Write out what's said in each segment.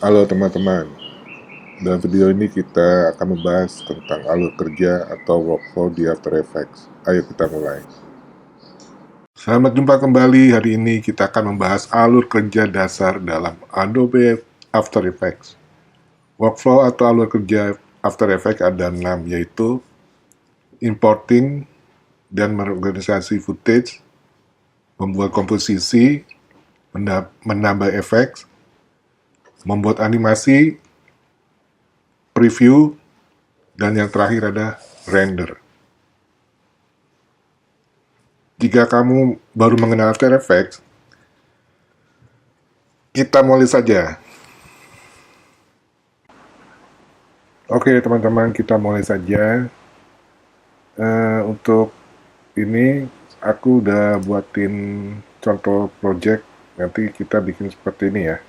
Halo teman-teman, dalam video ini kita akan membahas tentang alur kerja atau workflow di After Effects. Ayo kita mulai. Selamat jumpa kembali, hari ini kita akan membahas alur kerja dasar dalam Adobe After Effects. Workflow atau alur kerja After Effects ada 6, yaitu importing dan mengorganisasi footage, membuat komposisi, menambah efek, membuat animasi, preview, dan yang terakhir ada render. Jika kamu baru mengenal After Effects, kita mulai saja. Oke teman-teman, kita mulai saja. Untuk ini aku udah buatin contoh project. Nanti kita bikin seperti ini ya.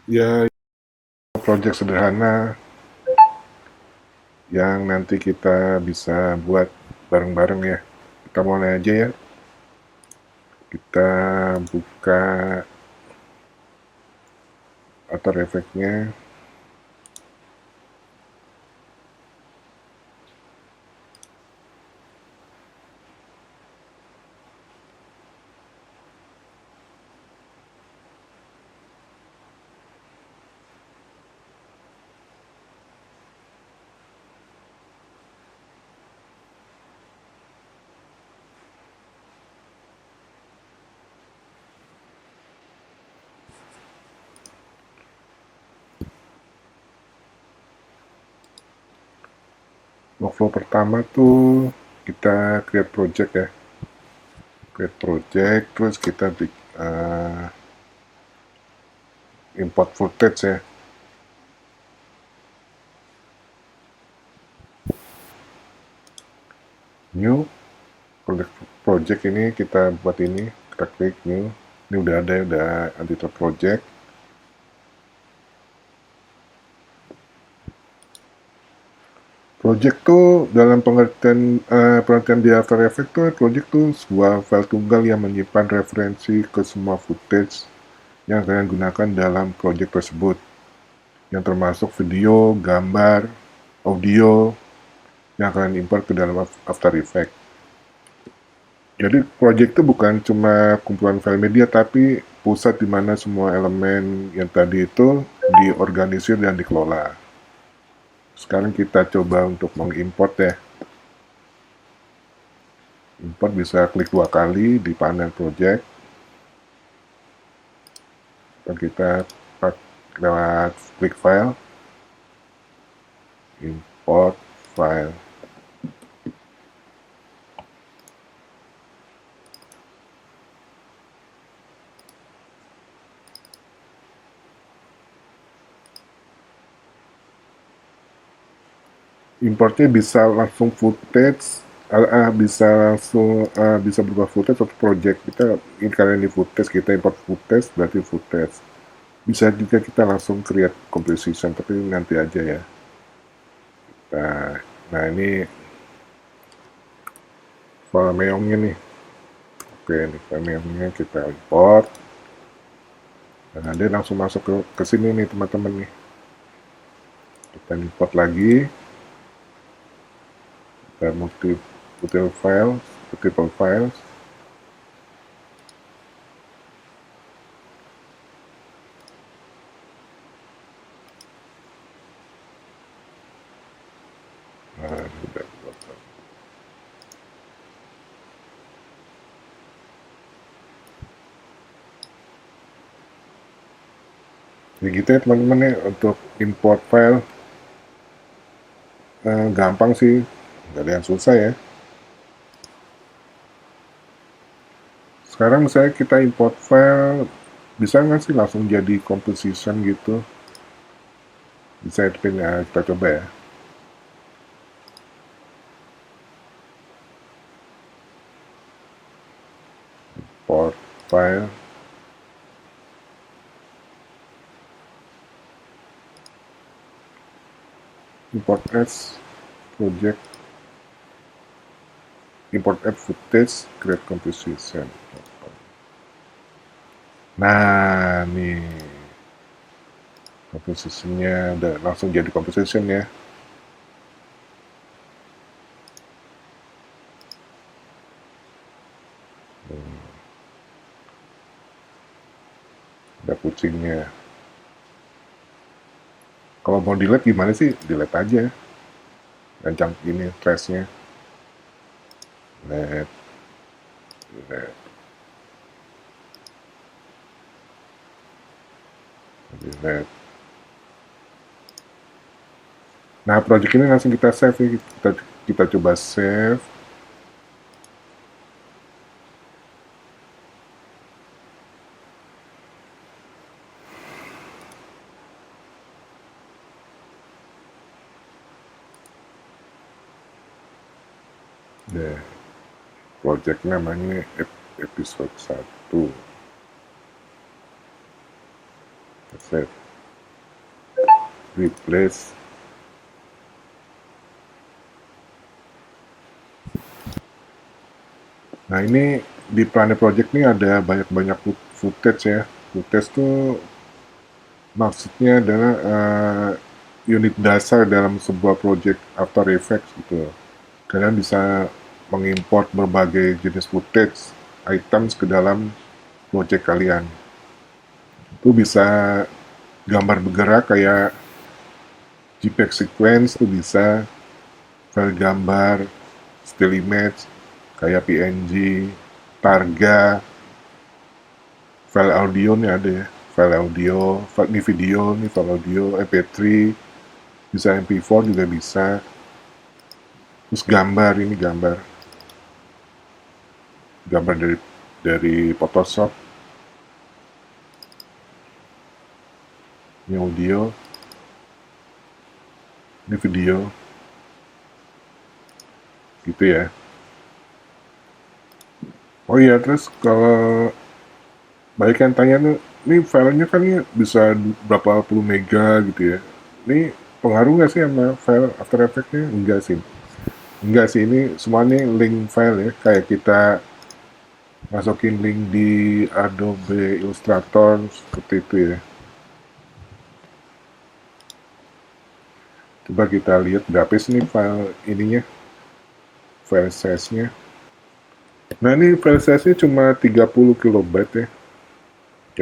Ya, project sederhana yang nanti kita bisa buat bareng-bareng ya. Kita mulai aja ya. Kita buka After Effects-nya. Workflow pertama tuh kita create project ya. Create project, terus kita import footage ya. New project ini kita buat ini, kita klik new. Ini udah ada, udah editor project. Project tuh dalam pengertian di After Effects tuh, project tuh sebuah file tunggal yang menyimpan referensi ke semua footage yang kalian gunakan dalam project tersebut, yang termasuk video, gambar, audio yang kalian import ke dalam After Effects. Jadi project itu bukan cuma kumpulan file media, tapi pusat di mana semua elemen yang tadi itu diorganisir dan dikelola. Sekarang kita coba untuk mengimport ya. Import bisa klik 2 kali di panel project. Dan kita lewat klik file, import file. Importnya bisa langsung footage, bisa berubah footage atau project. Kita ini kalian di footage, kita import footage berarti footage. Bisa juga kita langsung create composition, tapi nanti aja ya. Nah ini file meongnya nih. Oke, ini file meongnya kita import. Nah dia langsung masuk ke sini nih teman-teman nih. Kita import lagi. Kita multiple files. Nah, ya gitu ya teman-teman ya, untuk import file gampang sih, nggak ada yang susah ya. Sekarang misalnya kita import file, bisa nggak sih langsung jadi composition gitu? Bisa ya, kita coba ya. Import file, import as project, import add footage, create composition. Nah, nih compositionnya udah langsung jadi composition ya. Ada kucingnya. Kalau mau delete gimana sih? Delete aja. Gancang ini trashnya. Delete, delete, delete. Nah, project ini langsung kita save ya. Kita coba save. Deh, project namanya episode 1. Save. Replace. Nah, ini di Planet Project ini ada banyak-banyak footage ya. Footage tuh maksudnya adalah unit dasar dalam sebuah project After Effects gitu. Kalian bisa mengimport berbagai jenis footage, items ke dalam project kalian. Itu bisa gambar bergerak kayak JPEG sequence tuh bisa, file gambar, still image, kayak PNG, targa, file audio nih ada ya, file audio, ini video, nih file audio, MP3, bisa MP4 juga bisa. Terus gambar, ini gambar dari Photoshop, ini audio, ini video, gitu ya. Oh iya, terus kalau banyak yang tanya tuh, ini filenya kan ya bisa berapa puluh mega gitu ya. Ini pengaruh nggak sih sama file After Effects-nya? Enggak sih. Enggak sih, ini semuanya link file ya. Kayak kita masukin link di Adobe Illustrator seperti itu ya. Coba kita lihat berapa sih nih file ininya, file size-nya. Nah, ini file size-nya cuma 30 kilobyte ya.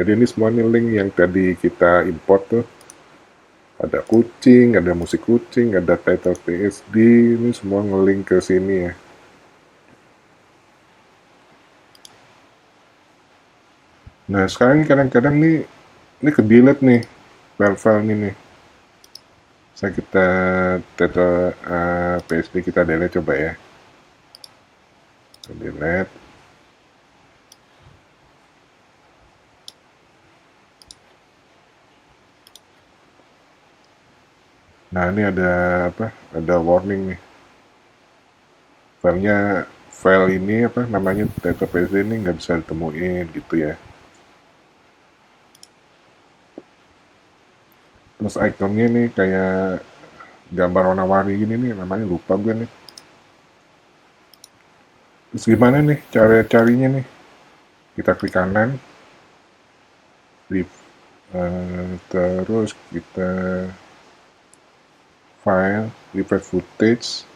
Jadi ini semuanya link yang tadi kita import tuh. Ada kucing, ada musik kucing, ada title PSD, ini semua ngelink ke sini ya. Nah, sekarang kadang-kadang nih, ini ke-delete nih, file-file ini nih. Saya kita title PSD kita delete coba ya. Delete. Nah, ini ada apa? Ada warning nih. File ini apa namanya title PSD ini nggak bisa ditemuin gitu ya. Terus ikonnya nih kayak gambar warna-warni gini nih, namanya lupa gue nih. Terus gimana nih cara carinya nih? Kita klik kanan, terus kita file, refresh footage,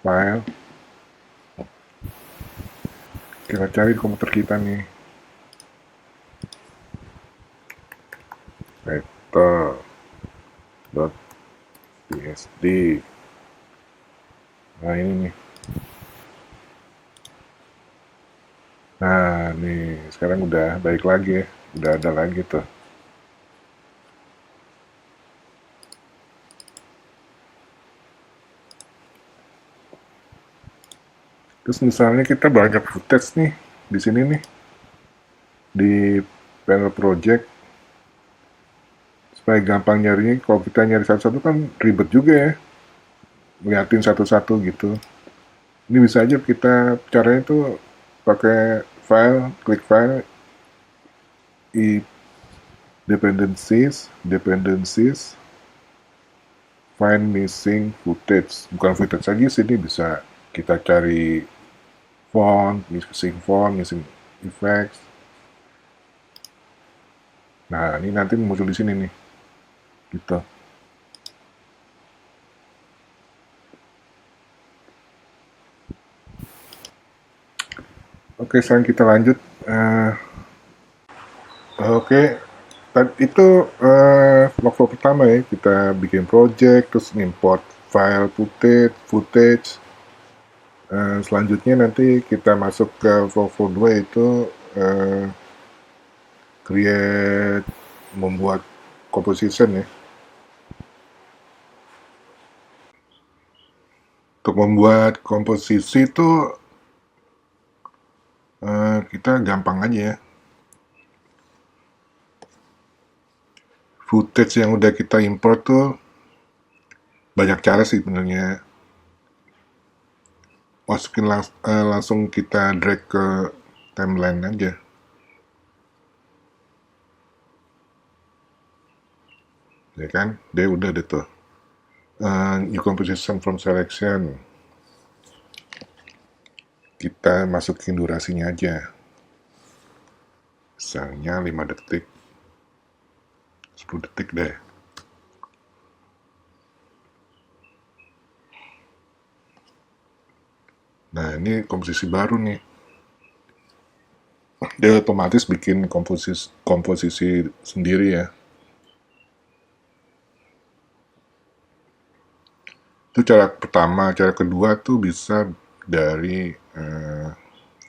file. Kita cari di komputer kita nih. Vector.psd. Nah, ini nih. Nah, nih sekarang udah baik lagi ya. Udah ada lagi tuh. Terus misalnya kita banyak footage nih. di sini nih di panel project supaya gampang nyarinya. Kalau kita nyari satu-satu kan ribet juga ya, liatin satu-satu gitu. Ini bisa aja kita caranya tuh pakai file, klik file, i dependencies, find missing footage. Bukan footage lagi sih, ini bisa kita cari font, missing effects. Nah, ini nanti muncul di sini nih, gitu. Oke, sekarang kita lanjut. Oke, itu workflow pertama ya. Kita bikin project, terus import file footage. Selanjutnya nanti kita masuk ke workflow 2 itu create, membuat composition ya. Untuk membuat komposisi itu kita gampang aja ya. Footage yang udah kita import tuh banyak cara sih sebenarnya. Masukin langsung kita drag ke timeline aja. Ya kan, dia udah deh tuh. New composition from selection. Kita masukin durasinya aja. Misalnya 5 detik. 10 detik deh. Nah, ini komposisi baru nih. Dia otomatis bikin komposisi sendiri ya. Itu cara pertama. Cara kedua tuh bisa dari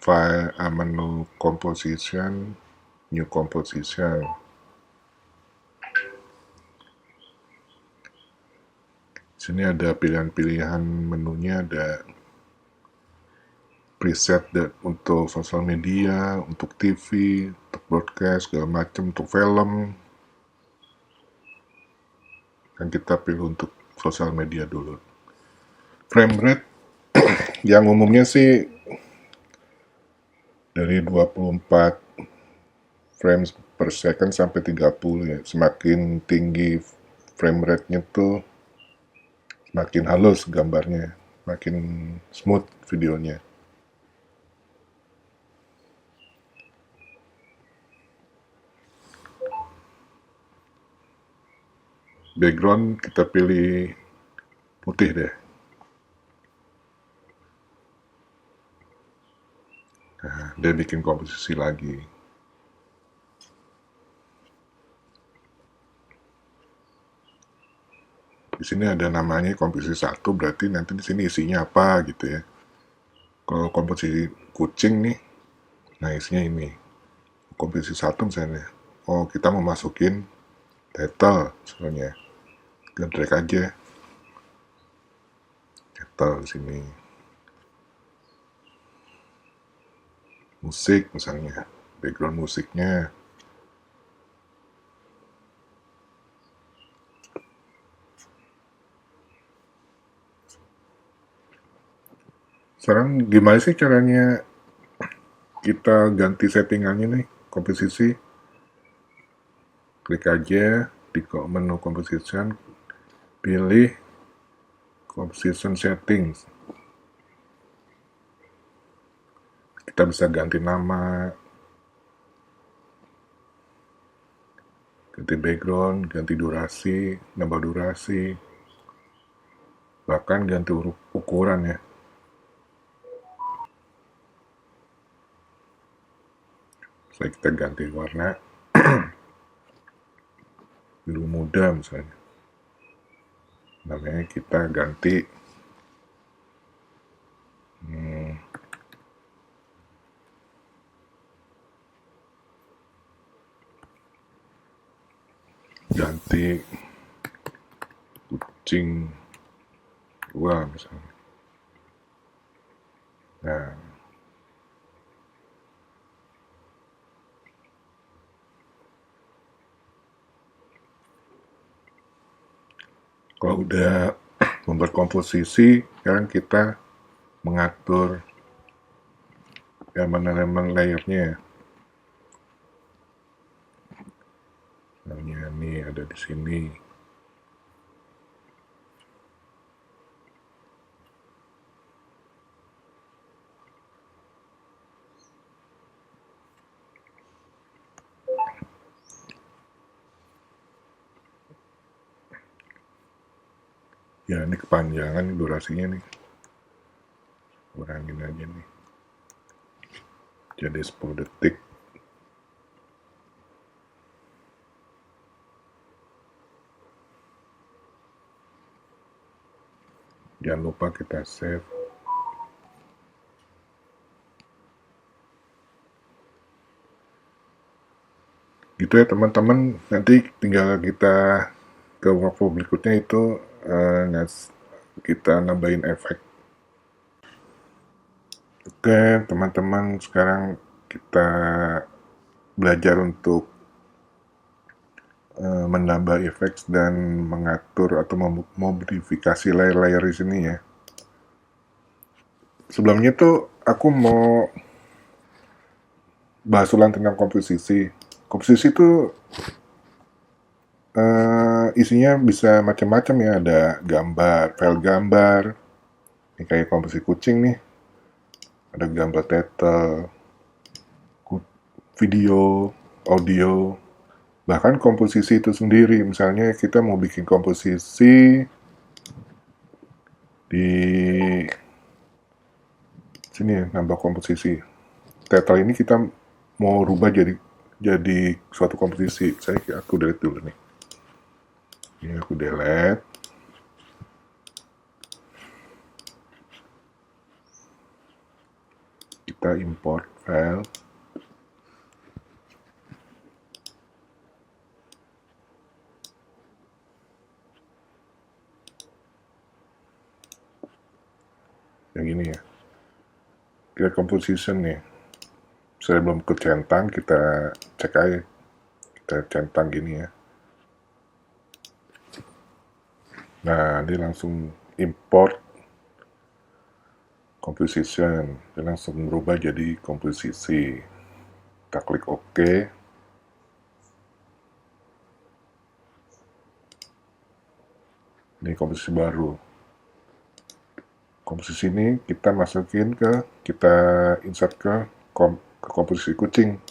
file menu composition, new composition. Sini ada pilihan-pilihan menunya, ada preset untuk sosial media, untuk TV, untuk broadcast, segala macam, untuk film. Kan kita pilih untuk sosial media dulu. Frame rate yang umumnya sih dari 24 frames per second sampai 30 ya. Semakin tinggi frame rate-nya tuh semakin halus gambarnya, makin smooth videonya. Background kita pilih putih deh. Nah, dia bikin komposisi lagi. Di sini ada namanya komposisi 1, berarti nanti di sini isinya apa gitu ya. Kalau komposisi kucing nih, nah isinya ini. Komposisi 1 misalnya. Oh, kita mau masukin title sebenarnya. Kita drag aja title di sini. Musik misalnya, background musiknya. Sekarang gimana sih caranya kita ganti settingannya nih, komposisi? Klik aja di menu composition, pilih composition settings. Kita bisa ganti nama, ganti background, ganti durasi, nambah durasi, bahkan ganti ukuran ya. Bisa kita ganti warna biru muda misalnya. Namanya kita ganti kucing 2 misalnya. Nah, Kalau udah membuat komposisi, sekarang kita mengatur elemen-elemen layernya. Misalnya nih ada di sini. Ya ini kepanjangan durasinya nih. Kurangin aja nih. Jadi 10 detik. Jangan lupa kita save. Gitu ya teman-teman, nanti tinggal kita ke workflow berikutnya itu kita nambahin efek. Oke teman-teman, sekarang kita belajar untuk menambah efek dan mengatur atau memodifikasi layer-layer di sini ya. Sebelumnya tuh aku mau bahas ulang tentang komposisi. Komposisi itu isinya bisa macam-macam ya, ada gambar, file gambar, ini kayak komposisi kucing nih, ada gambar title, video, audio, bahkan komposisi itu sendiri. Misalnya kita mau bikin komposisi di sini ya, nambah komposisi. Title ini kita mau rubah jadi suatu komposisi. Aku delete dulu nih. Ini aku delete. Kita import file. Yang ini ya. Kita composition nih. Saya belum kecentang, kita cek aja. Kita centang gini ya. Nah, dia langsung import composition. Dia langsung berubah jadi komposisi. Kita klik OK. Ini komposisi baru. Komposisi ini kita masukin kita insert ke komposisi kucing.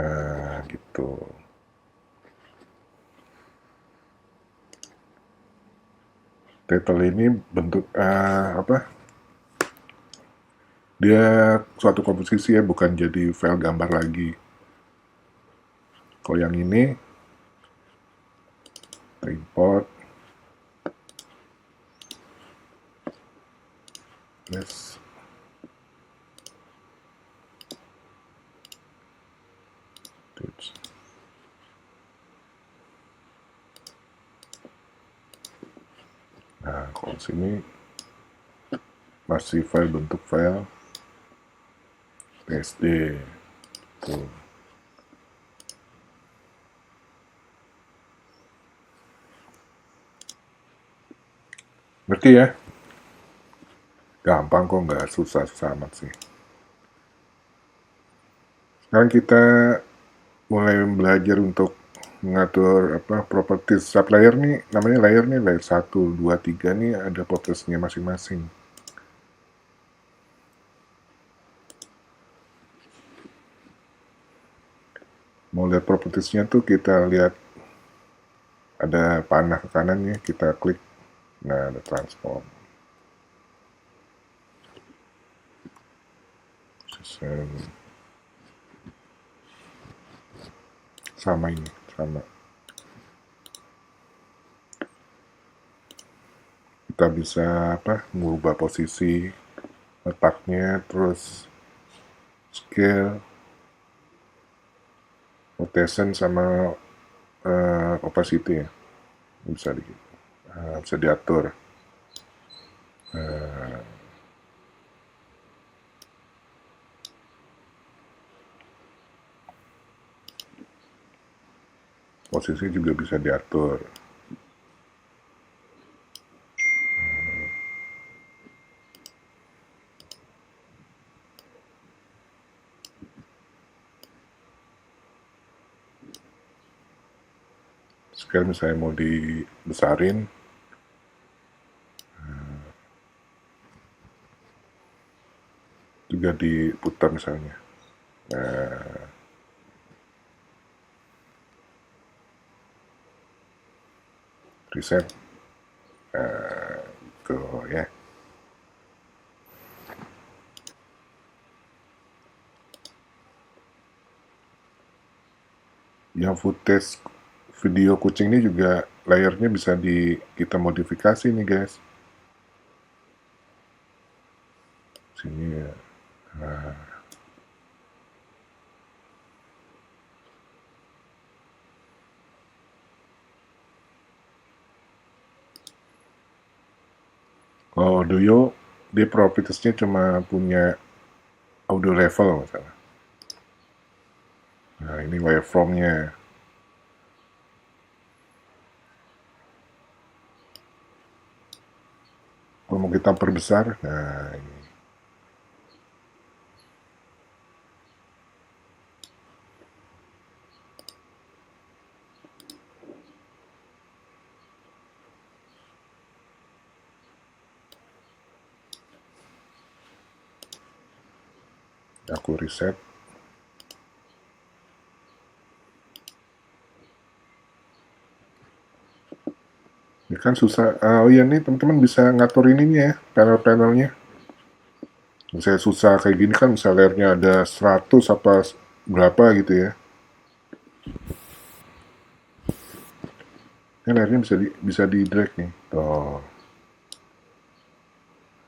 Nah, gitu. Title ini bentuk dia suatu komposisi ya, bukan jadi file gambar lagi. Kalau yang ini kita import. Yes. Nah, kalau sini masih file bentuk file PSD. Tuh. Ngerti ya? Gampang kok, nggak susah-susah amat sih. Sekarang kita mulai belajar untuk mengatur properties sub layer nih, namanya layer 1, 2, 3 nih ada propertiesnya masing-masing. Mau lihat propertiesnya tuh kita lihat ada panah ke kanannya, kita klik, nah ada transform. Sama ini, sama. Kita bisa mengubah posisi letaknya, terus scale, rotation sama opacity ya, bisa diatur. Posisi juga bisa diatur. Scale misalnya mau dibesarin, juga diputar misalnya. Nah, reset, tuh ya. Yang footage video kucing ini juga layarnya bisa kita modifikasi nih guys. Sini ya. Kalau Duyo, dia propertiesnya cuma punya audio level misalnya. Nah ini waveformnya. Kalau mau kita perbesar, nah ini. Aku reset. Ini kan susah. Oh iya nih teman-teman bisa ngatur ininya ya, panel-panelnya. Misalnya susah kayak gini kan, misalnya layarnya ada 100 apa berapa gitu ya. Ini layarnya bisa di drag nih. Tuh.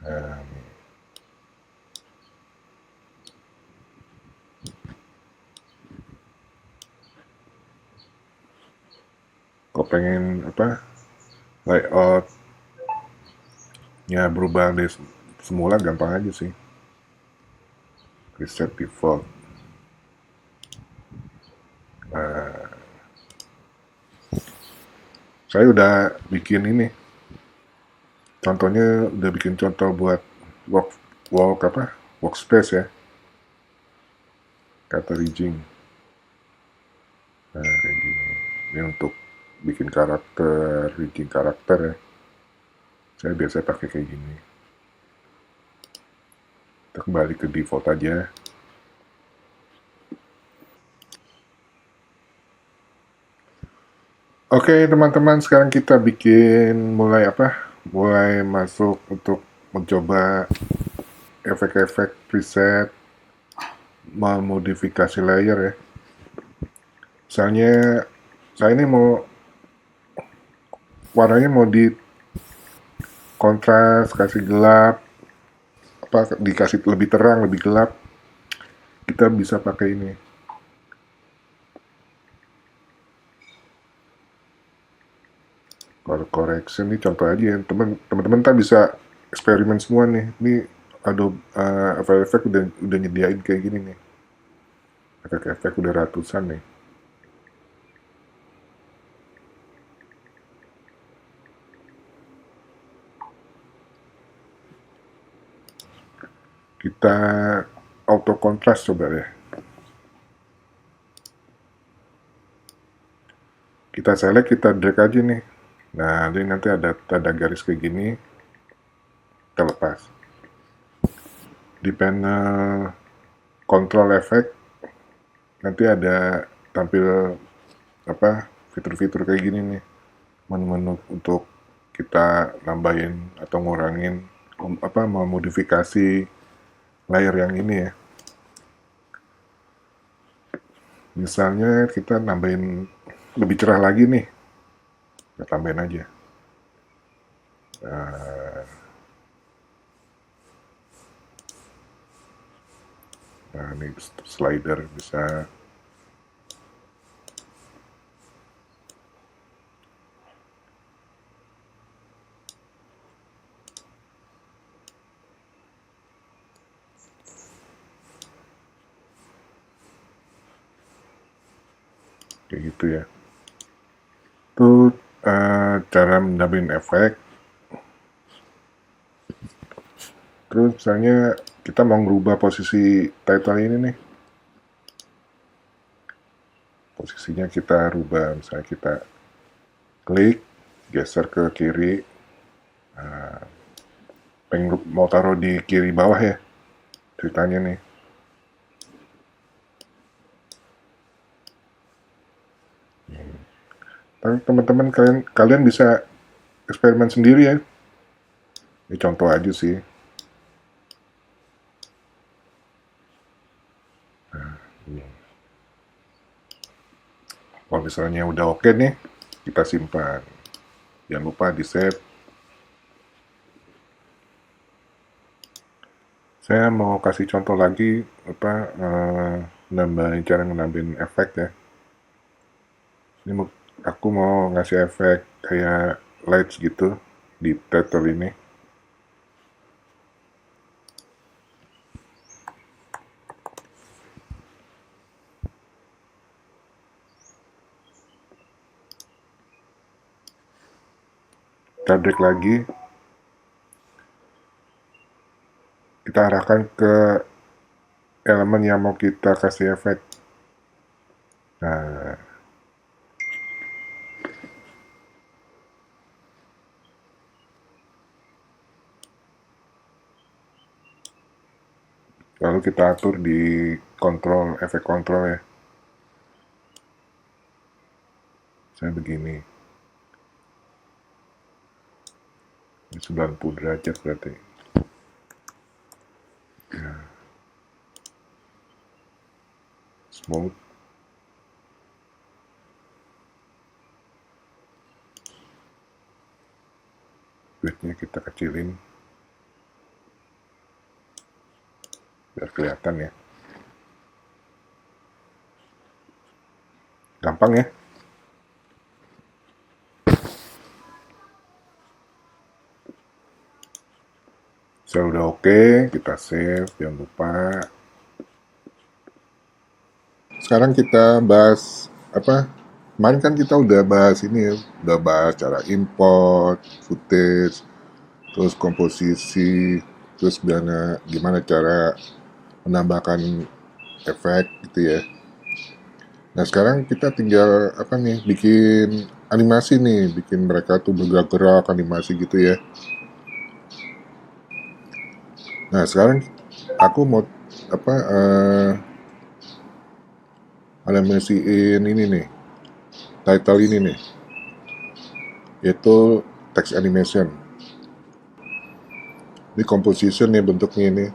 Nah, nih. Kalau pengen apa layout ya berubah dari semula, gampang aja sih. Reset default. Nah, saya udah bikin ini. Contohnya udah bikin contoh buat workspace ya. Kata rigging. Nah, kayak gini. Ini untuk bikin karakter, rigging karakter ya. Saya biasa pakai kayak gini. Kita kembali ke default aja. Oke teman-teman, sekarang kita mulai masuk untuk mencoba efek-efek preset, memodifikasi layer ya. Misalnya saya ini warnanya mau di kontras, kasih gelap, dikasih lebih terang, lebih gelap. Kita bisa pakai ini. Color correction ini contoh aja ya. Teman-teman tak bisa eksperimen semua nih. Ini Adobe After Effects udah nyediain kayak gini nih. Efek-efek udah ratusan nih. Kita auto contrast coba deh. Kita select, kita drag aja nih. Nah, ini nanti ada tanda garis kayak gini. Kita lepas. Di panel control effect nanti ada tampil fitur-fitur kayak gini nih. Menu-menu untuk kita nambahin atau ngurangin memodifikasi layer yang ini ya. Misalnya kita nambahin lebih cerah lagi nih, kita tambahin aja. Nah ini slider bisa. Kayak gitu ya. Itu cara menambahin efek. Terus misalnya kita mau ngerubah posisi title ini nih. Posisinya kita rubah, misalnya kita klik, geser ke kiri, pengen mau taruh di kiri bawah ya ceritanya nih. Tapi teman-teman kalian bisa eksperimen sendiri ya. Ini contoh aja sih. Kalau misalnya udah oke nih, kita simpan. Jangan lupa di save. Saya mau kasih contoh lagi apa nambahin cara nambahin efek ya. Ini aku mau ngasih efek kayak lights gitu di title ini. Kita drag lagi, kita arahkan ke elemen yang mau kita kasih efek. Nah, lalu kita atur di kontrol, efek kontrol ya. Saya begini. Ini 90 derajat berarti. Ya. Smooth. Width-nya kita kecilin. Biar kelihatan ya. Gampang ya. Saya udah oke, kita save, jangan lupa. Sekarang kita bahas apa? Kemarin kan kita udah bahas ini ya, udah bahas cara import, footage, terus komposisi, terus gimana cara menambahkan efek gitu ya. Nah sekarang kita tinggal apa nih, bikin animasi nih, bikin mereka tuh bergerak-gerak animasi gitu ya. Nah sekarang aku mau apa animasiin ini nih, title ini nih, yaitu text animation. Ini composition nih bentuknya ini.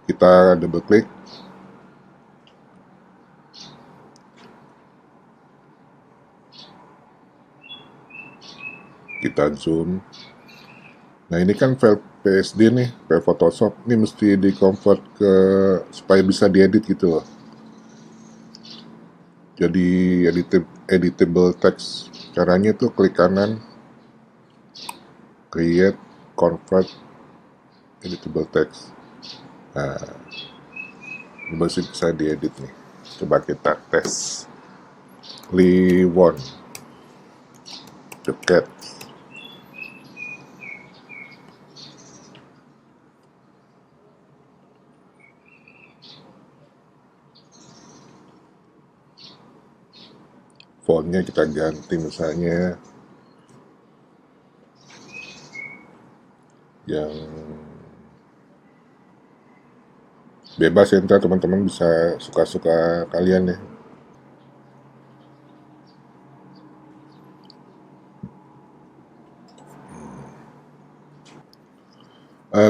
Kita double klik, kita zoom. Nah ini kan file PSD nih, file Photoshop. Ini mesti di convert ke supaya bisa diedit gitu loh. Jadi editable text. Caranya tuh klik kanan, create, convert, editable text. Nah, ini masih bisa diedit nih. Coba kita tes. Lee1, the cat. Fontnya kita ganti misalnya yang bebas ya, ntar teman-teman bisa suka-suka kalian ya.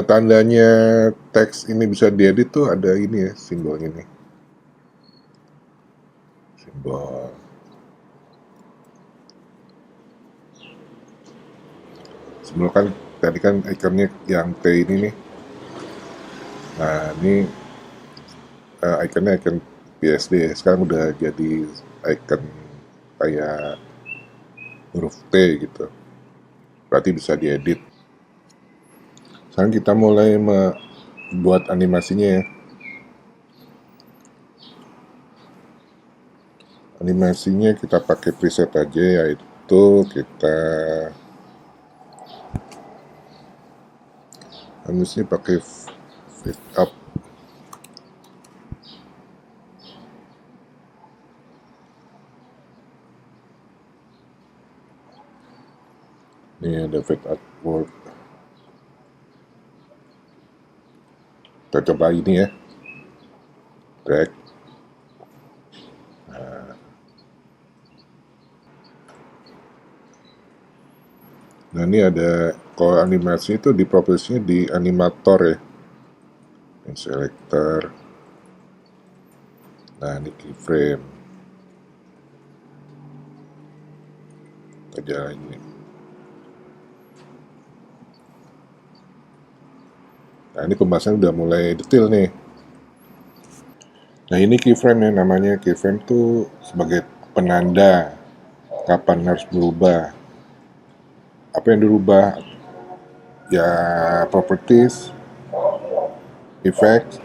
Tandanya teks ini bisa diedit tuh ada ini ya, simbol ini. Simbol. Simbol kan tadi kan ikonnya yang T ini nih. Nah ini ikonnya icon PSD ya. Sekarang udah jadi icon kayak huruf T gitu. Berarti bisa diedit. Sekarang kita mulai membuat animasinya ya. Animasinya kita pakai preset aja, yaitu kita animasinya pakai fit up. Ini ada fade artwork. Kita coba ini ya, drag. Nah ini ada, kalau animasi itu di propertiesnya di animator ya, ini selector. Nah ini keyframe. Kita jalan ini. Nah ini pembahasan udah mulai detail nih. Nah ini keyframe ya, namanya keyframe tuh sebagai penanda kapan harus berubah. Apa yang dirubah? Ya properties, effects.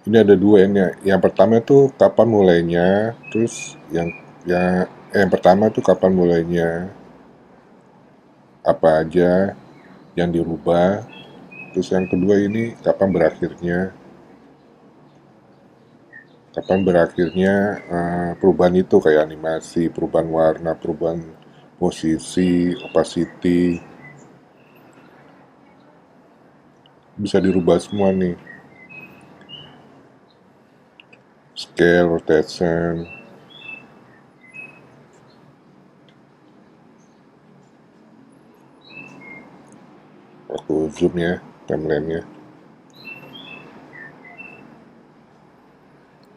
Ini ada dua ini. Yang pertama itu kapan mulainya, terus yang pertama itu kapan mulainya, apa aja yang dirubah, terus yang kedua ini kapan berakhirnya perubahan itu kayak animasi, perubahan warna, perubahan posisi, opacity, bisa dirubah semua nih. Scale, rotation. Aku zoom ya timelinenya.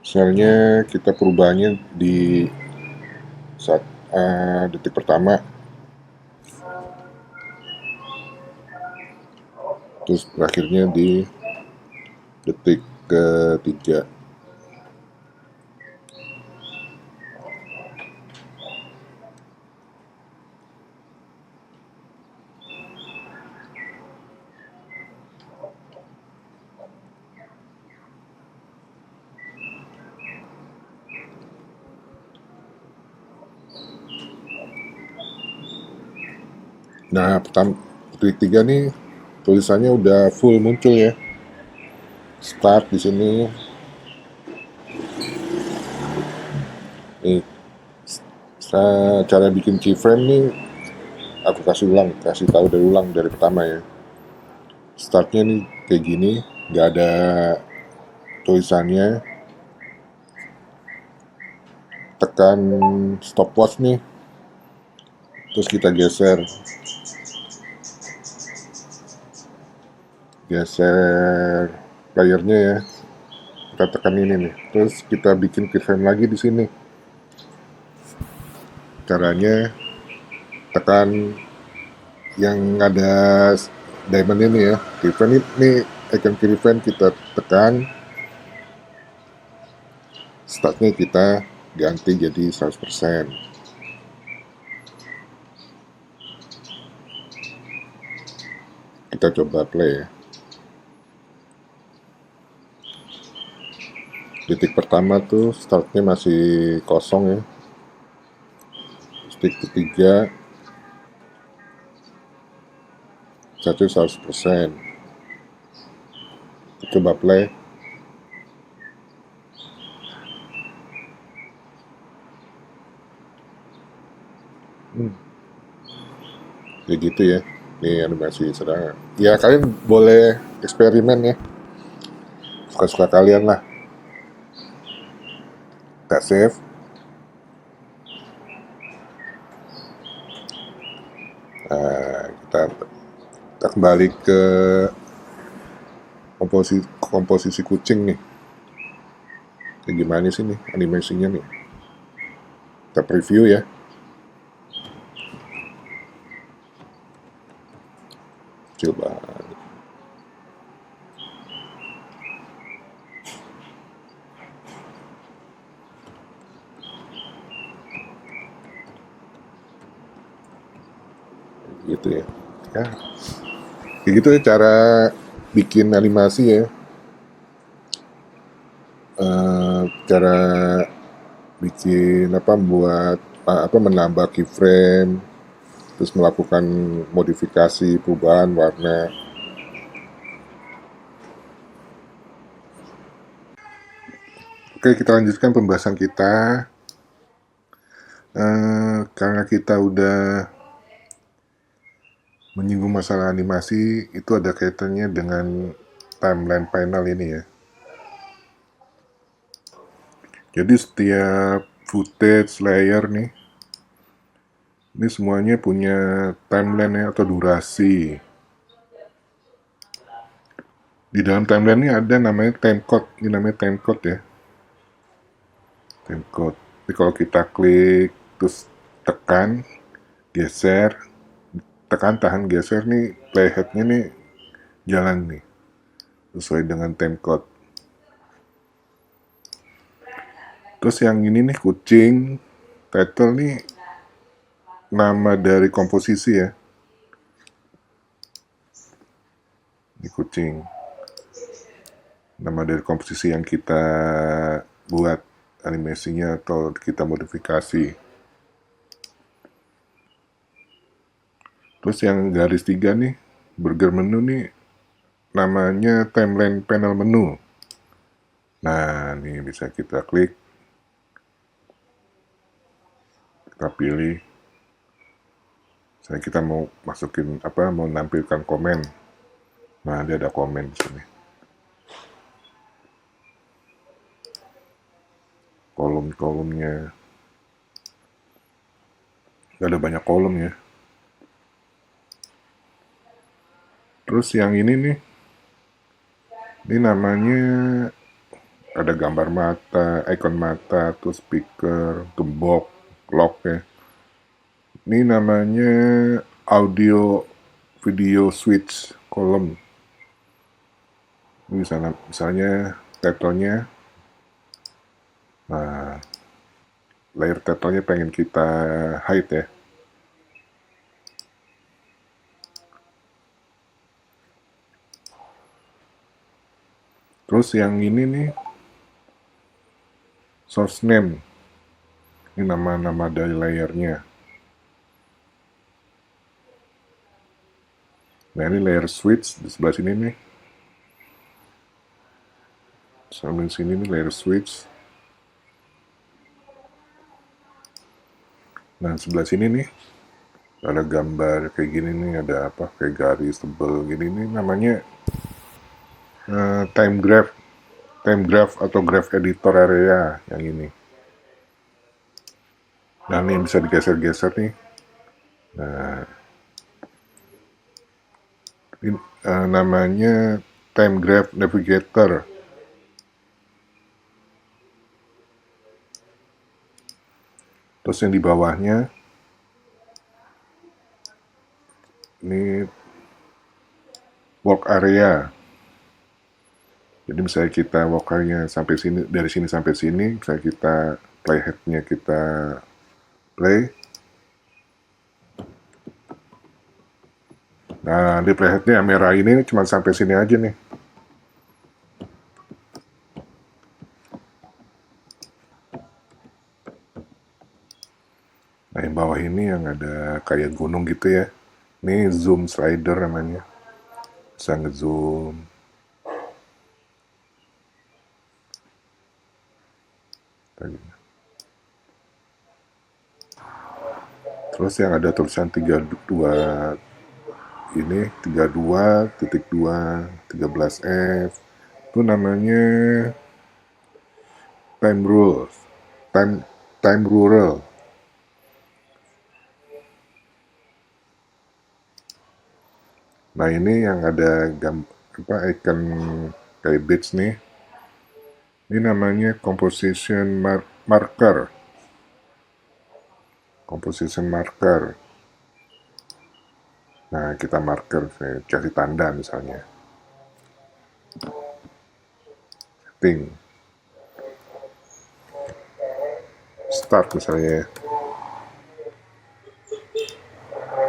Misalnya kita perubahannya di saat detik pertama, terus berakhirnya di detik ketiga. Nah, detik tiga nih tulisannya udah full muncul ya. Start di sini. Nih, cara bikin keyframe nih aku kasih tahu dari ulang dari pertama ya. Startnya nih kayak gini, nggak ada tulisannya. Tekan stopwatch nih, terus kita geser layernya ya. Kita tekan ini nih, terus kita bikin keyframe lagi di sini. Caranya tekan yang ada diamond ini ya, keyframe ini icon keyframe kita tekan, startnya kita ganti jadi 100%. Kita coba play ya. Detik pertama tuh startnya masih kosong ya. Detik ketiga satu 100%. Kita coba play. Kayak gitu ya. Ini animasi sedang. Ya kalian boleh eksperimen ya. Suka-suka kalian lah. Kita save. Kita kembali ke komposisi kucing nih. Kayak gimana sih nih animasinya nih. Kita preview ya. Coba. Gitu ya. Ya. Kayak gitu ya cara bikin animasi ya. Cara bikin buat menambah keyframe, terus melakukan modifikasi perubahan warna. Oke, kita lanjutkan pembahasan kita. Karena kita udah menyinggung masalah animasi, itu ada kaitannya dengan timeline final ini ya. Jadi setiap footage layer nih, ini semuanya punya timeline ya, atau durasi. Di dalam timeline ini ada namanya timecode. Ini namanya timecode ya. Timecode. Jadi kalau kita klik, terus tekan, geser, tekan, tahan, geser nih, playheadnya nih jalan nih. Sesuai dengan timecode. Terus yang ini nih, kucing. Title nih nama dari komposisi ya. Ini kucing. Nama dari komposisi yang kita buat animasinya atau kita modifikasi. Terus yang garis 3 nih, burger menu nih namanya timeline panel menu. Nah, ini bisa kita klik. Kita pilih. Misalnya kita mau masukin mau menampilkan komen. Nah, dia ada komen di sini. Kolom-kolomnya. Ada banyak kolom ya. Terus yang ini nih. Ini namanya ada gambar mata, icon mata, terus speaker, gembok, clock ya. Ini namanya audio video switch column. Ini misalnya title-nya, nah layer title-nya pengen kita hide ya. Terus yang ini nih, source name. Ini nama-nama dari layernya. Nah ini layer switch di sebelah sini nih. Sambil sini nih layer switch. Nah sebelah sini nih ada gambar kayak gini nih, ada kayak garis tebel gini nih, namanya time graph atau graph editor area yang ini. Nah ini bisa digeser-geser nih. Nah ini namanya time graph navigator. Terus yang di bawahnya ini work area. Jadi misalnya kita work area sampai sini, dari sini sampai sini, misalnya kita playhead-nya kita play. Nah di playhead-nya yang merah ini cuma sampai sini aja nih. Nah yang bawah ini yang ada kayak gunung gitu ya. Ini zoom slider namanya. Bisa ngezoom. Terus yang ada tulisan 32 ini 32.2 13F itu namanya time rules. Time rural. Nah ini yang ada icon kayak bits nih. Ini namanya composition marker. Composition marker. Nah kita marker, saya kasih tanda misalnya. Setting. Start misalnya.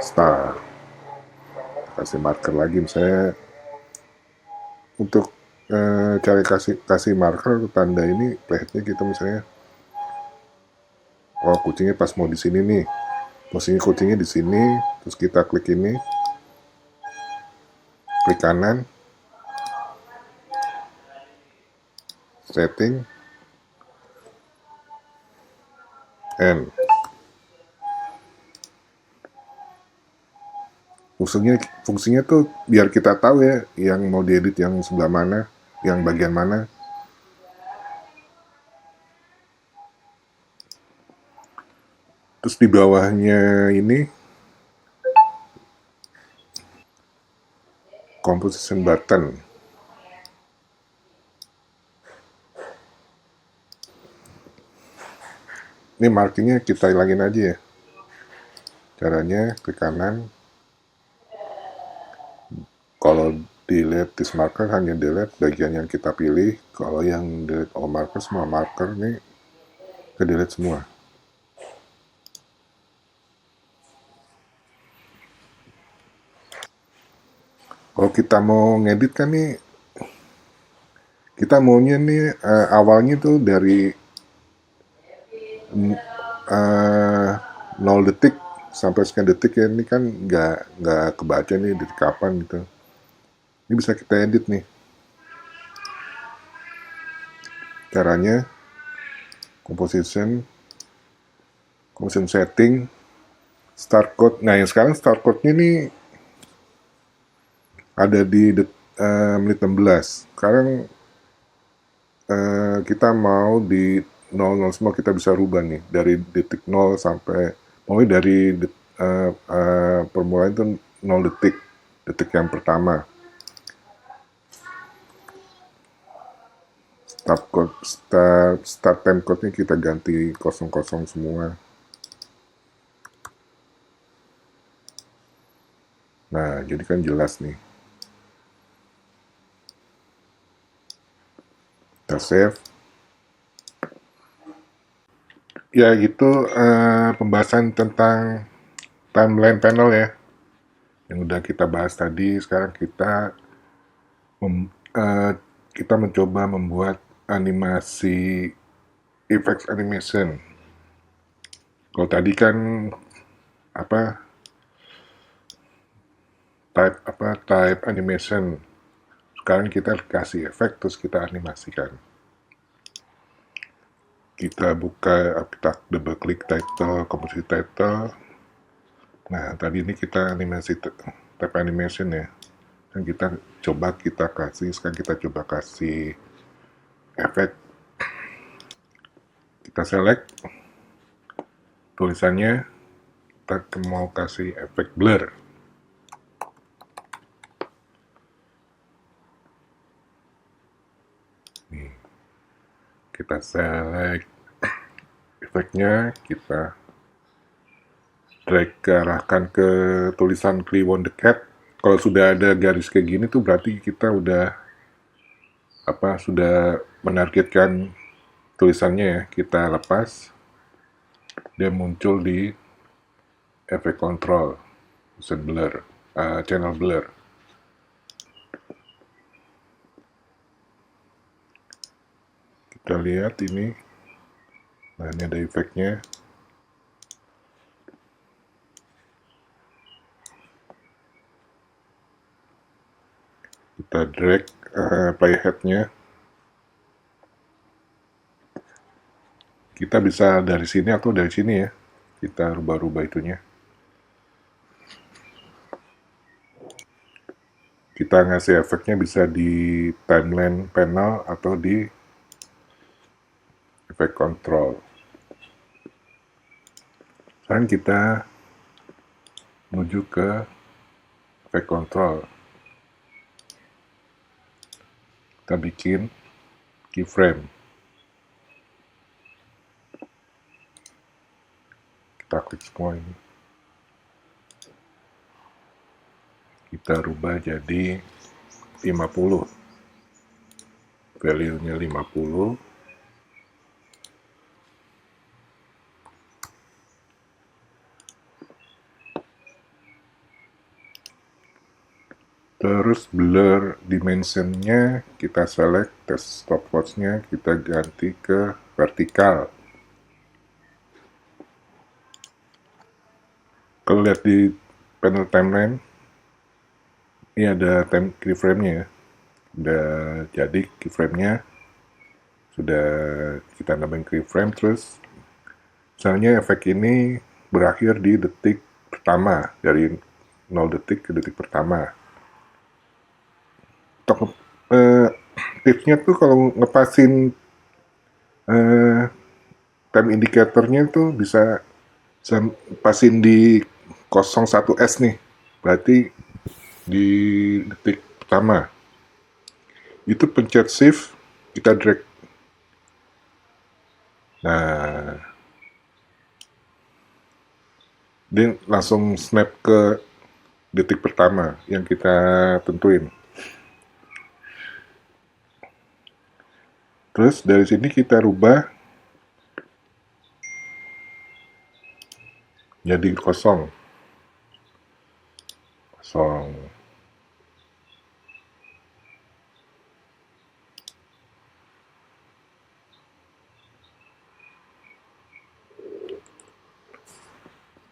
Start. Kasih marker lagi misalnya untuk cara kasih marker tanda ini playheadnya kita misalnya kucingnya pas mau di sini nih, posisi kucingnya di sini, terus kita klik ini, klik kanan, setting, N. Fungsinya tuh biar kita tahu ya yang mau diedit yang sebelah mana, yang bagian mana. Terus di bawahnya ini composition button. Ini markingnya kita hilangin aja ya. Caranya klik kanan. Kalau delete this marker hanya delete bagian yang kita pilih. Kalau yang delete all marker, semua marker nih ke delete semua. Kalau kita mau ngedit kan nih, kita maunya nih awalnya tuh dari 0 detik sampai sekian detik ya, ini kan nggak kebaca nih dari kapan gitu. Ini bisa kita edit nih. Caranya composition setting, start code. Nah yang sekarang start code-nya nih ada di menit 16. Sekarang kita mau di 00 semua, kita bisa rubah nih dari detik 0 sampai pokoknya dari permulaan itu 0 detik yang pertama. Start time code-nya kita ganti 00 semua. Nah jadi kan jelas nih. Kita save. Ya gitu pembahasan tentang timeline panel ya, yang udah kita bahas tadi. Sekarang kita mencoba membuat animasi effects animation. Kalau tadi kan type animation. Sekarang kita kasih efek terus kita animasikan. Kita double klik title, komposisi title. Nah, tadi ini kita animasi type animation ya. Dan sekarang kita coba kasih efek. Kita select tulisannya, kita mau kasih efek blur. Nih. Kita select efeknya, kita drag arahkan ke tulisan Kliwon the Cat. Kalau sudah ada garis kayak gini tuh berarti kita sudah menargetkan tulisannya ya. Kita lepas, dia muncul di efek control, channel blur. Kita lihat ini, nah ini ada efeknya. Kita drag playhead-nya. Kita bisa dari sini atau dari sini ya. Kita rubah-rubah itunya. Kita ngasih efeknya bisa di timeline panel atau di efek control. Sekarang kita menuju ke efek control. Kita bikin keyframe. Kita klik semua ini. Kita rubah jadi 50. Value-nya 50. Terus blur dimensionnya kita select, stopwatch-nya kita ganti ke vertikal. Kalau lihat di panel timeline, ini ada keyframe-nya ya. Udah jadi keyframe-nya. Sudah kita nambahin keyframe, terus Misalnya efek ini berakhir di detik pertama, dari 0 detik ke detik pertama. Untuk tipsnya tuh kalau ngepasin time indicatornya tuh bisa pasin di 01S nih, berarti di detik pertama. Itu pencet shift, kita drag. Nah, dia langsung snap ke detik pertama yang kita tentuin. Terus dari sini kita rubah jadi kosong. Kosong.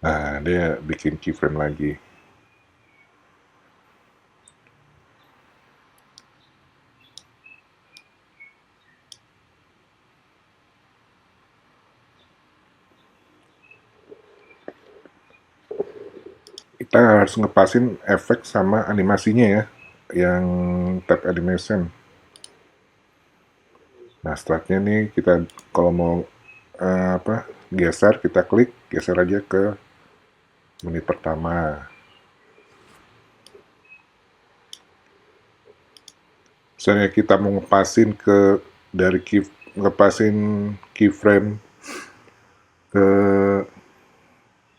Nah, dia bikin keyframe lagi. Kita harus ngepasin efek sama animasinya ya, yang tab animation. Nah, setelahnya nih kita kalau mau geser, kita klik, geser aja ke menit pertama. Misalnya kita mau ngepasin ngepasin keyframe ke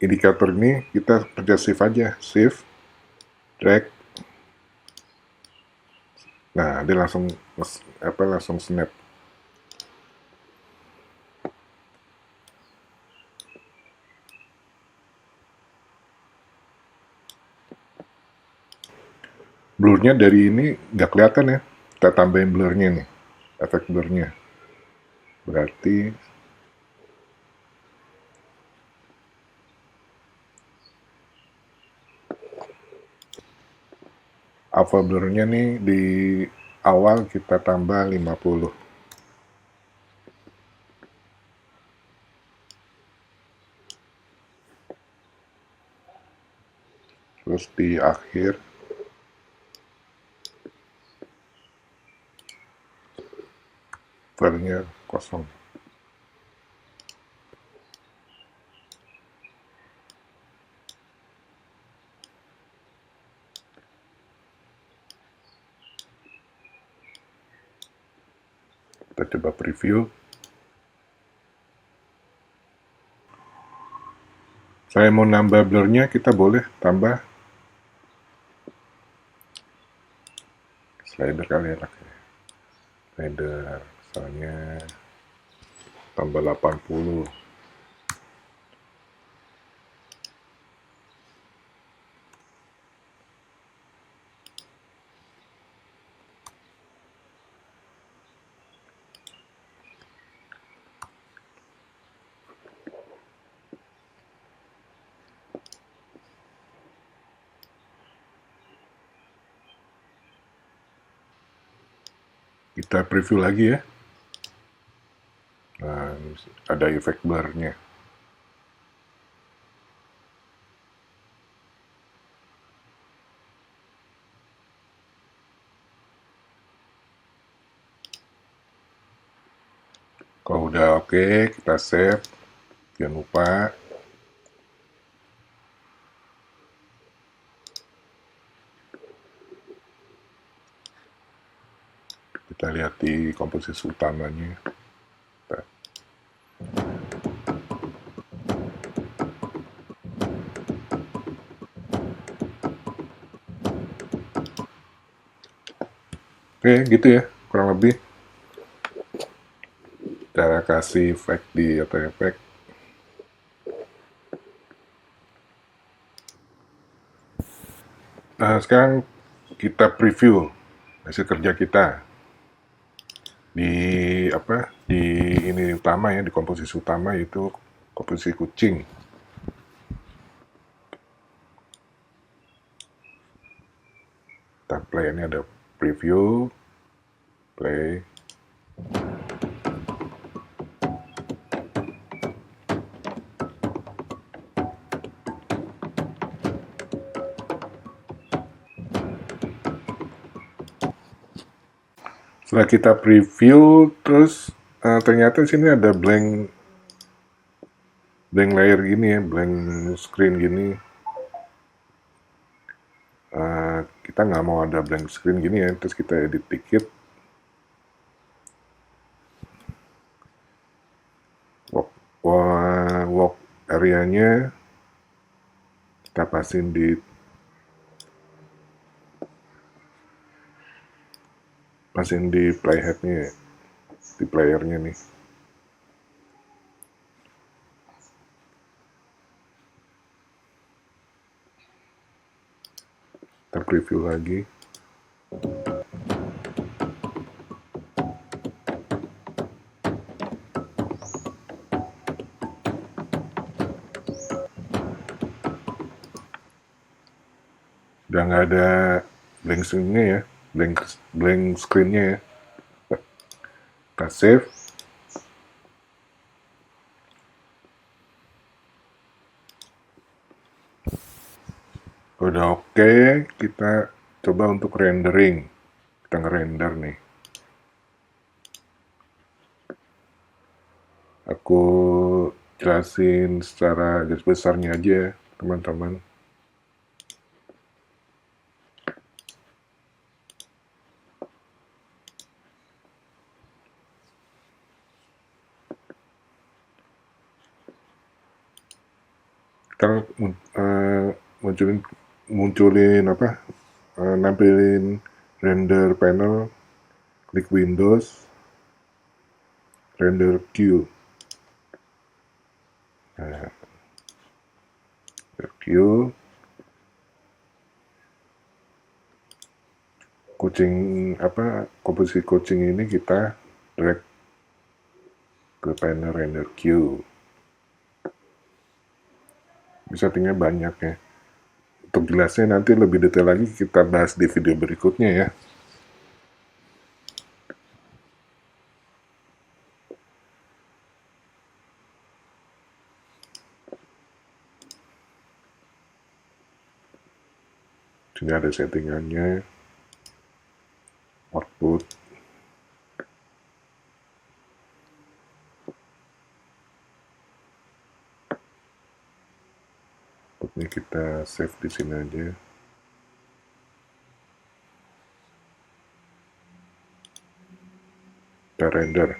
indikator ini, kita pencet shift aja, shift, drag. Nah, dia langsung langsung snap. Blurnya dari ini nggak kelihatan ya. Kita tambahin blurnya nih, efek blurnya. Berarti alpha blurnya nih di awal kita tambah 50. Terus di akhir filenya kosong. Kita coba preview. Saya mau nambah blurnya, kita boleh tambah slider kali ya, slider misalnya tambah 80. Kita preview lagi ya. Nah, ada efek blurnya. Kalau udah oke, kita save. Jangan lupa kita lihat di komposisi utamanya. Oke, gitu ya, kurang lebih cara kasih efek di After Effects. Nah, sekarang kita preview hasil kerja kita di di ini utama ya, di komposisi utama, yaitu komposisi kucing. Kita play, ini ada preview, play. Setelah kita preview, terus ternyata sini ada blank layer gini ya, blank screen gini. Kita nggak mau ada blank screen gini ya, terus kita edit dikit. Work area-nya kita pasin di playhead-nya ya, di playernya nih. Kita preview lagi. Udah nggak ada blank screen-nya ya, blank screen-nya ya. Kita save. Udah oke, kita coba untuk rendering. Kita ngerender nih. Aku jelasin secara garis besarnya aja, teman-teman. Kita munculin apa? Nampilin render panel, klik Windows, render queue. Nah, queue, komposisi kucing ini kita drag ke panel render queue. Bisa tinggal banyak ya. Untuk jelasnya nanti lebih detail lagi kita bahas di video berikutnya ya. Sini ada settingannya, output. Outputnya kita save di sini aja. Kita render.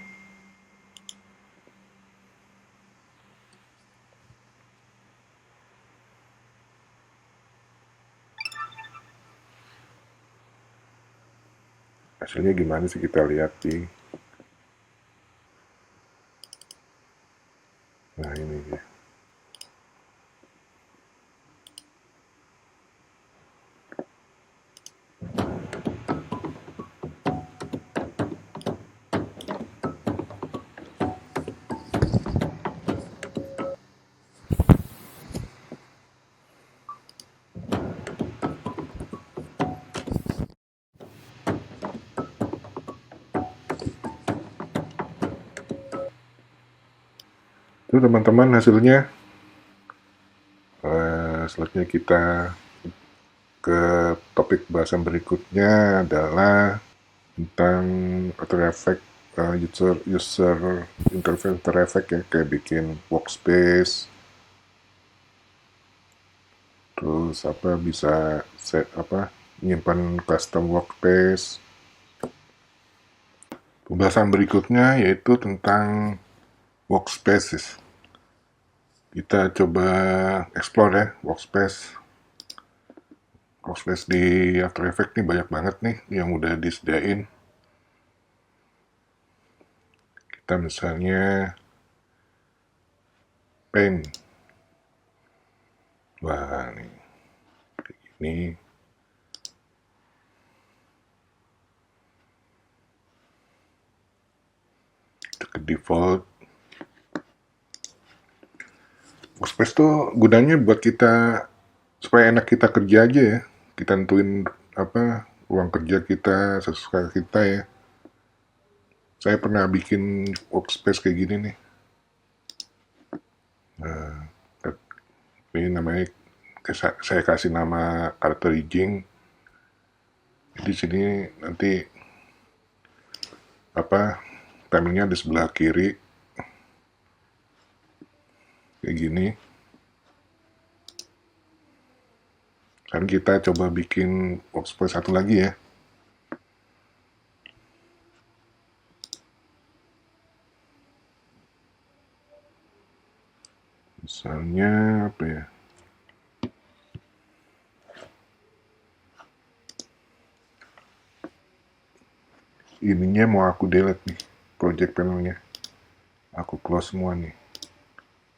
Hasilnya gimana sih kita lihat di. Nah ini dia. Itu teman-teman hasilnya. Selanjutnya kita ke topik bahasan berikutnya adalah tentang After Effects, user interface After Effects ya, kayak bikin workspace, terus bisa nyimpan custom workspace. Pembahasan berikutnya yaitu tentang workspaces. Kita coba explore ya workspace di After Effects nih banyak banget nih yang udah disediain. Kita misalnya Paint. Wah, nih kayak gini. Kita ke default. Workspace tuh gunanya buat kita supaya enak kita kerja aja ya. Kita tentuin ruang kerja kita sesuai kita ya. Saya pernah bikin workspace kayak gini nih. Nah, ini namanya saya kasih nama cartridging. Di sini nanti timingnya di sebelah kiri kayak gini. Sekarang kita coba bikin workspace satu lagi ya. Misalnya apa ya? Ininya mau aku delete nih, project panelnya. Aku close semua nih.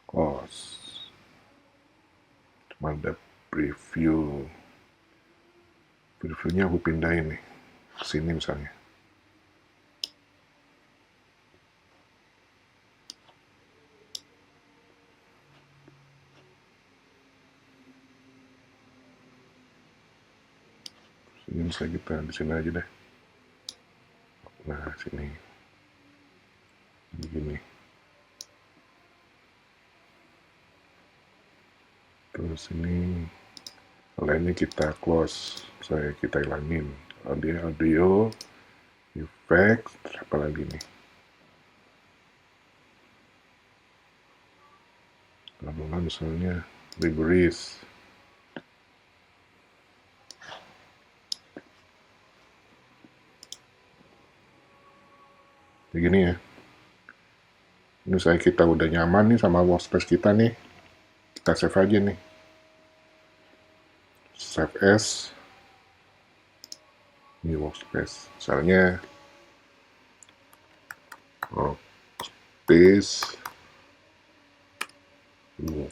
Close. Cuma ada preview. Previewnya aku pindahin nih. Sini misalnya. Ini bisa kita di sini aja deh. Nah, sini. Begini. Terus ini, kalau ini kita close. Kita hilangin. Audio, effects, apa lagi nih? Lalu misalnya, libraries. Begini ya. Ini kita udah nyaman nih sama workspace kita nih. Kita save aja nih. Save as. Ini workspace. Misalnya workspace 02.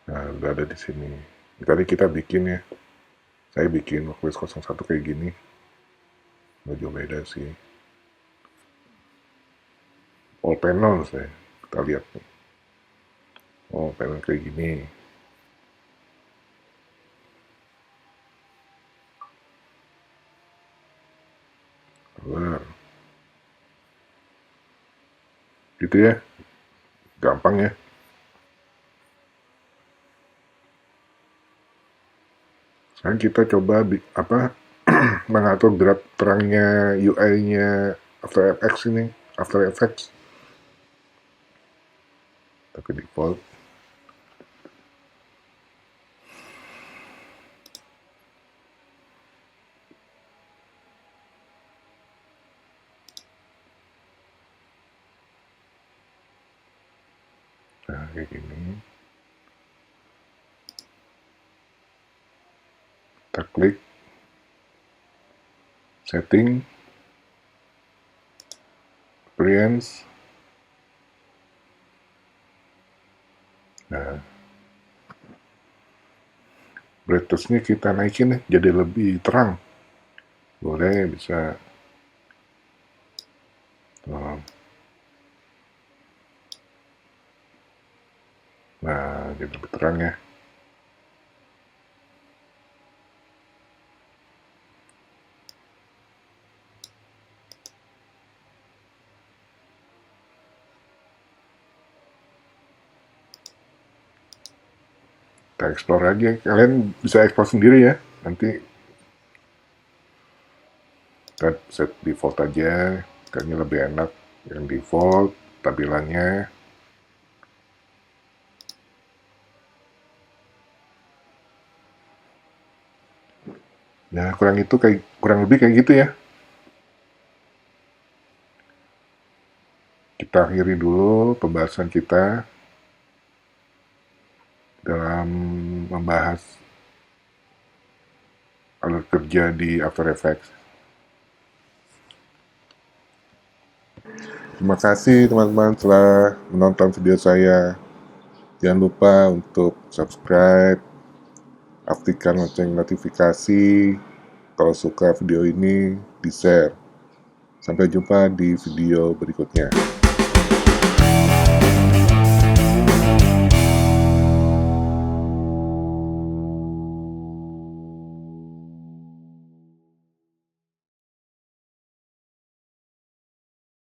Nah, udah ada di sini. Tadi kita bikin ya. Saya bikin workspace 01 kayak gini. Nggak jauh beda sih. All panel saya. Kita lihat nih. Oh, panel kayak gini. Color. Gitu ya. Gampang ya. Sekarang kita coba mengatur grab terangnya UI-nya After Effects ini. After Effects. Kita ke default. Nah, kayak gini. Kita klik setting, appearance. Nah, brightness-nya kita naikin jadi lebih terang. Boleh, bisa. Nah, jadi lebih terang ya. Kita explore aja. Kalian bisa explore sendiri ya. Nanti kita set default aja. Kayaknya lebih enak yang default tampilannya. Nah, kurang lebih kayak gitu ya. Kita akhiri dulu pembahasan kita dalam membahas alat kerja di After Effects. Terima kasih teman-teman telah menonton video saya. Jangan lupa untuk subscribe, aktifkan lonceng notifikasi. Kalau suka video ini, di-share. Sampai jumpa di video berikutnya.